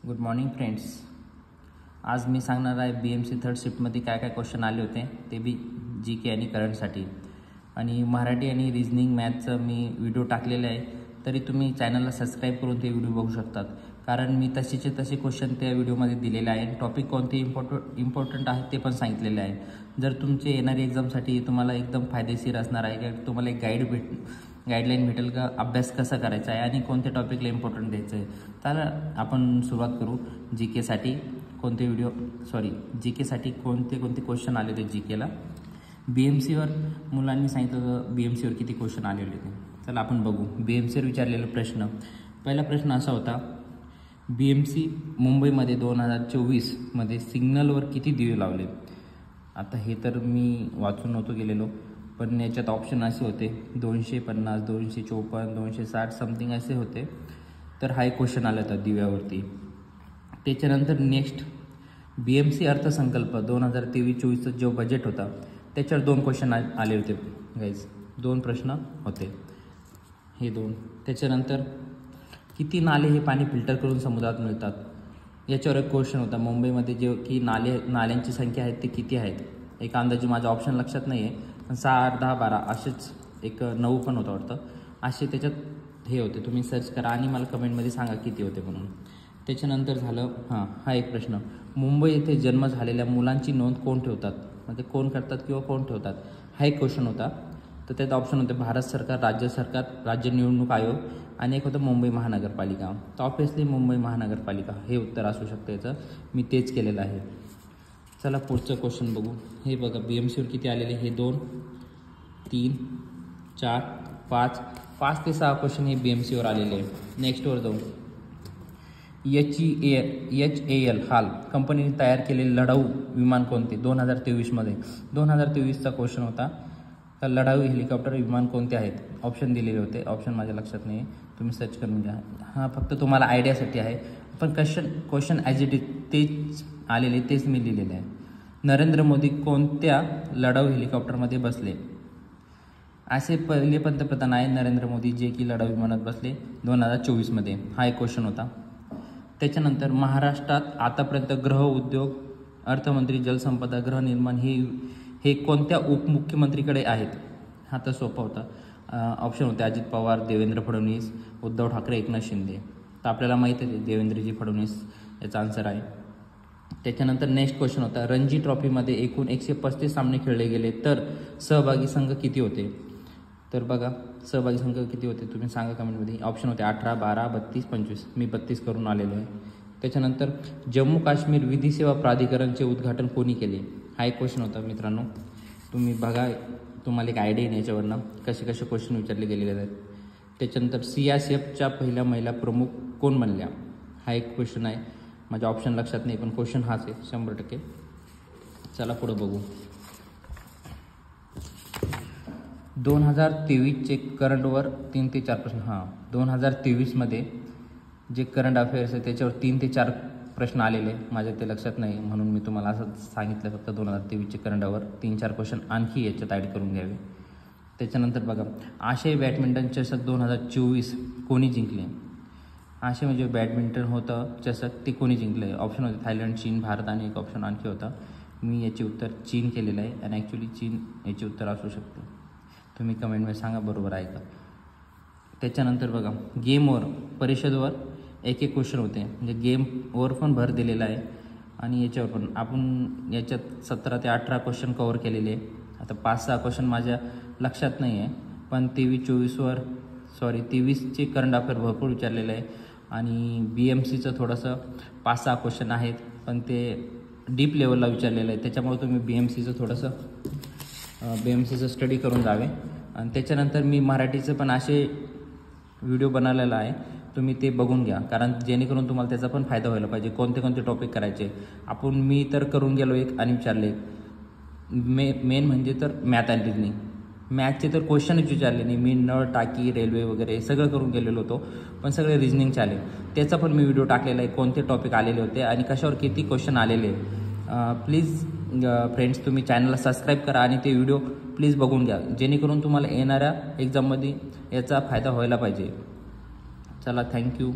Good morning friends. आज मी सांगणार आहे BMC थर्ड शिफ्टमध्ये काय काय क्वेश्चन आले होते, ते बी GK आणि करंटसाठी. आणि मराठी आणि रिजनिंग मॅथचं मी व्हिडिओ टाकलेले आहे, तरी तुम्ही चॅनलला सबस्क्राईब करून ते व्हिडिओ बघू शकतात. कारण मी तसेचे तसे क्वेश्चन त्या व्हिडिओमध्ये दिलेले आहे. टॉपिक कोणते इम्पॉर्टंट आहे ते पण सांगितलेले आहे. जर तुमचे येणारी एक्झामसाठी तुम्हाला एकदम फायदेशीर असणार आहे की तुम्हाला एक गाईडलाईन भेटेल का अभ्यास कसा करायचा आहे आणि कोणत्या टॉपिकला इम्पॉर्टंट द्यायचं आहे. तर आपण सुरुवात करू. GKसाठी कोणते क्वेश्चन आले होते GKला. BMCवर मुलांनी सांगितलं होतं BMCवर किती क्वेश्चन आले होते. चला आपण बघू. BMCवर विचारलेला प्रश्न, पहिला प्रश्न असा होता, BMC मुंबईमध्ये 2024मध्ये सिग्नलवर किती दिवे लावले. आता हे तर मी वाचून नव्हतो गेलेलो, पण याच्यात ऑप्शन असे होते 250, 254, 260 समथिंग असे होते. तर हा एक क्वेश्चन आला होता दिव्यावरती. त्याच्यानंतर नेक्स्ट BMC अर्थसंकल्प 2023-24चा जो बजेट होता त्याच्यावर 2 क्वेश्चन आले होते गाईज. 2 प्रश्न होते हे 2. त्याच्यानंतर किती नाले हे पाणी फिल्टर करून समुद्रात मिळतात, याच्यावर एक क्वेश्चन होता. मुंबईमध्ये जे की नाल्यांची संख्या आहे ते किती आहेत. एक अंदाजे माझा ऑप्शन लक्षात नाही आहे, पण 6, 8, 10, 12 असेच एक 9 पण होतं वाटतं. असे त्याच्यात हे होते. तुम्ही सर्च करा आणि मला कमेंटमध्ये सांगा किती होते म्हणून. त्याच्यानंतर झालं हा एक प्रश्न, मुंबई येथे जन्म झालेल्या मुलांची नोंद कोण ठेवतात, म्हणजे कोण करतात किंवा कोण ठेवतात, हा एक क्वेश्चन होता. तर त्यात ऑप्शन होते भारत सरकार, राज्य सरकार, राज्य निवडणूक आयोग आणि एक होतं मुंबई महानगरपालिका. तर ऑब्व्हियसली मुंबई महानगरपालिका हे उत्तर असू शकतं याचं. मी तेच केलेलं आहे. चला पुढचं क्वेश्चन बघू. हे बघा BMCवर किती आलेले, हे 2, 3, 4, 5 ते 6 क्वेश्चन हे BMCवर आलेले आहे. नेक्स्टवर जाऊ. HAL हाल कंपनीने तयार केलेले लढाऊ विमान कोणते 2023मध्ये. 2023चा क्वेश्चन होता. तर लढाऊ हेलिकॉप्टर विमान कोणते आहेत, ऑप्शन दिलेले होते. ऑप्शन माझ्या लक्षात नाही आहे, तुम्ही सर्च करून घ्या. फक्त तुम्हाला आयडियासाठी आहे, पण क्वेश्चन ॲज इट इज तेच आलेले, तेच मी लिहिलेले आहे. नरेंद्र मोदी कोणत्या लढाऊ हेलिकॉप्टरमध्ये बसले. असे पहिले पंतप्रधान आहे नरेंद्र मोदी जे की लढाऊ विमानात बसले 2024मध्ये. हा एक क्वेश्चन होता. त्याच्यानंतर महाराष्ट्रात आतापर्यंत गृह उद्योग, अर्थमंत्री, जलसंपदा, गृहनिर्माण हे कोणत्या उपमुख्यमंत्रीकडे आहेत. हा तर सोपा होता. ऑप्शन होते अजित पवार, देवेंद्र फडणवीस, उद्धव ठाकरे, एकनाथ शिंदे. तर आपल्याला माहीत आहे देवेंद्रजी फडणवीस याचा आन्सर आहे. त्याच्यानंतर नेक्स्ट क्वेश्चन होता, रणजी ट्रॉफीमध्ये एकूण 135 सामने खेळले गेले तर सहभागी संघ किती होते. तर बघा सहभागी संघ किती होते तुम्ही सांगा कमेंटमध्ये. ऑप्शन होते 18, 12, 32, 25. मी 32 करून आलेलो आहे. त्याच्यानंतर जम्मू काश्मीर विधी सेवा प्राधिकरणचे उद्घाटन कोणी केले. हा एक क्वेश्चन होता मित्रांनो. तुम्ही बघा, तुम्हाला एक आयडिया आहे याच्यावरनं कसे क्वेश्चन विचारले गेलेले आहेत. त्याच्यानंतर CISFच्या पहिल्या महिला प्रमुख कोण बनल्या. हा एक क्वेश्चन आहे. माझ्या ऑप्शन लक्षात नाही, पण क्वेश्चन हाच आहे 100%. चला पुढं बघू. 2023चे करंटवर 3 ते 4 प्रश्न. 2023मध्ये जे करंट अफेअर्स आहे त्याच्यावर 3 ते 4 प्रश्न आलेले. माझ्या ते लक्षात नाही म्हणून मी तुम्हाला असं सांगितलं. फक्त 2023चे करंटवर 3-4 क्वेश्चन आणखी याच्यात ॲड करून घ्यावे. त्याच्यानंतर बघा, आशियाई बॅडमिंटन चषक 2024 कोणी जिंकले. आशिया म्हणजे बॅडमिंटन होतं चषक, ते कोणी जिंकले. ऑप्शन होते थायलंड, चीन, भारत आणि एक ऑप्शन आणखी होता. मी याचे उत्तर चीन केलेलं आहे आणि ॲक्च्युली चीन याचे उत्तर असू शकते. तुम्ही कमेंटमध्ये सांगा बरोबर आहे का. त्याच्यानंतर बघा, गेम ओव्हर परिषदेवर एक क्वेश्चन होते, म्हणजे गेम ओव्हर पण भर दिलेला आहे आणि याच्यावर पण आपण याच्यात 17 ते 18 क्वेश्चन कवर केलेले आहे. आता 5-6 क्वेश्चन माझ्या लक्षात नाही आहे, पण 23चे करंट अफेअर भरपूर विचारलेलं आहे आणि BMCचं थोडंसं 5-6 क्वेश्चन आहेत, पण ते डीप लेवलला विचारलेलं आहे. त्याच्यामुळे तुम्ही BMCचं स्टडी करून जावे. आणि त्याच्यानंतर मी मराठीचं पण असे व्हिडिओ बनवलेला आहे, तुम्ही ते बघून घ्या. कारण जेणेकरून तुम्हाला त्याचा पण फायदा व्हायला पाहिजे. कोणते टॉपिक करायचे मी तर करून गेलो एक आणि विचारले. मेन म्हणजे तर मॅथ आणि रिजनिंग. मॅथचे तर क्वेश्चनच विचारले नाही मी. नळ, टाकी, रेल्वे वगैरे सगळं करून गेलेलो होतो, पण सगळे रिजनिंगचे आले. त्याचा पण मी व्हिडिओ टाकलेला आहे, कोणते टॉपिक आलेले होते आणि कशावर किती क्वेश्चन आलेले. प्लीज फ्रेंड्स तुम्ही चॅनलला सबस्क्राईब करा आणि ते व्हिडिओ प्लीज बघून घ्या, जेणेकरून तुम्हाला येणाऱ्या एक्झाममध्ये याचा फायदा व्हायला पाहिजे. चला थँक्यू.